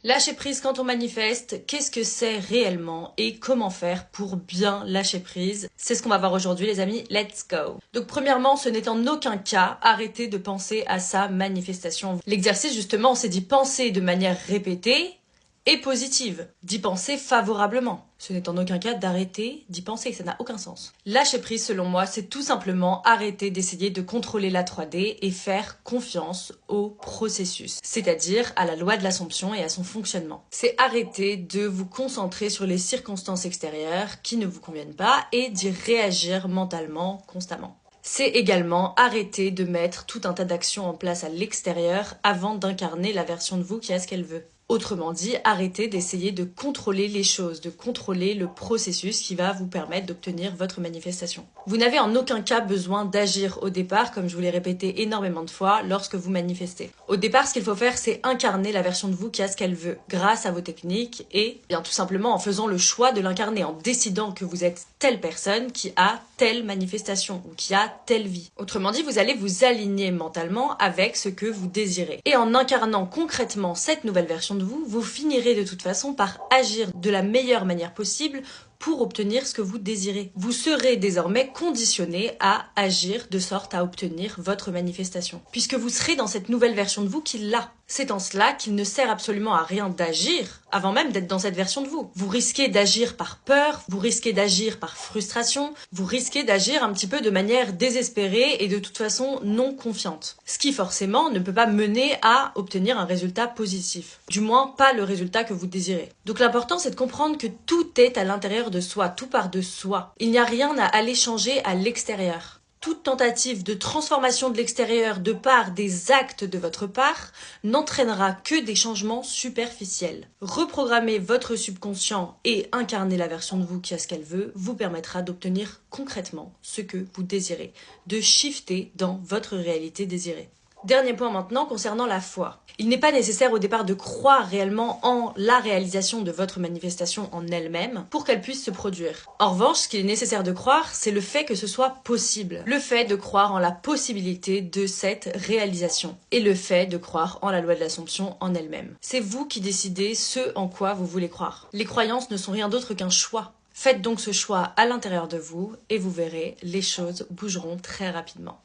Lâcher prise quand on manifeste, qu'est-ce que c'est réellement et comment faire pour bien lâcher prise? C'est ce qu'on va voir aujourd'hui les amis, let's go! Donc premièrement, ce n'est en aucun cas arrêter de penser à sa manifestation. L'exercice justement, c'est d'y penser de manière répétée et positive, d'y penser favorablement. Ce n'est en aucun cas d'arrêter d'y penser, ça n'a aucun sens. Lâcher prise, selon moi, c'est tout simplement arrêter d'essayer de contrôler la 3D et faire confiance au processus, c'est-à-dire à la loi de l'Assomption et à son fonctionnement. C'est arrêter de vous concentrer sur les circonstances extérieures qui ne vous conviennent pas et d'y réagir mentalement constamment. C'est également arrêter de mettre tout un tas d'actions en place à l'extérieur avant d'incarner la version de vous qui a ce qu'elle veut. Autrement dit, arrêtez d'essayer de contrôler les choses, de contrôler le processus qui va vous permettre d'obtenir votre manifestation. Vous n'avez en aucun cas besoin d'agir au départ, comme je vous l'ai répété énormément de fois, lorsque vous manifestez. Au départ, ce qu'il faut faire, c'est incarner la version de vous qui a ce qu'elle veut, grâce à vos techniques et bien tout simplement en faisant le choix de l'incarner, en décidant que vous êtes telle personne qui a telle manifestation ou qui a telle vie. Autrement dit, vous allez vous aligner mentalement avec ce que vous désirez. Et en incarnant concrètement cette nouvelle version de vous, vous finirez de toute façon par agir de la meilleure manière possible pour obtenir ce que vous désirez. Vous serez désormais conditionné à agir de sorte à obtenir votre manifestation, puisque vous serez dans cette nouvelle version de vous qui l'a. C'est en cela qu'il ne sert absolument à rien d'agir avant même d'être dans cette version de vous. Vous risquez d'agir par peur, vous risquez d'agir par frustration, vous risquez d'agir un petit peu de manière désespérée et de toute façon non confiante. Ce qui forcément ne peut pas mener à obtenir un résultat positif. Du moins pas le résultat que vous désirez. Donc l'important c'est de comprendre que tout est à l'intérieur de soi, tout part de soi. Il n'y a rien à aller changer à l'extérieur. Toute tentative de transformation de l'extérieur de part des actes de votre part n'entraînera que des changements superficiels. Reprogrammer votre subconscient et incarner la version de vous qui a ce qu'elle veut vous permettra d'obtenir concrètement ce que vous désirez, de shifter dans votre réalité désirée. Dernier point maintenant concernant la foi. Il n'est pas nécessaire au départ de croire réellement en la réalisation de votre manifestation en elle-même pour qu'elle puisse se produire. En revanche, ce qu'il est nécessaire de croire, c'est le fait que ce soit possible. Le fait de croire en la possibilité de cette réalisation et le fait de croire en la loi de l'Assomption en elle-même. C'est vous qui décidez ce en quoi vous voulez croire. Les croyances ne sont rien d'autre qu'un choix. Faites donc ce choix à l'intérieur de vous et vous verrez, les choses bougeront très rapidement.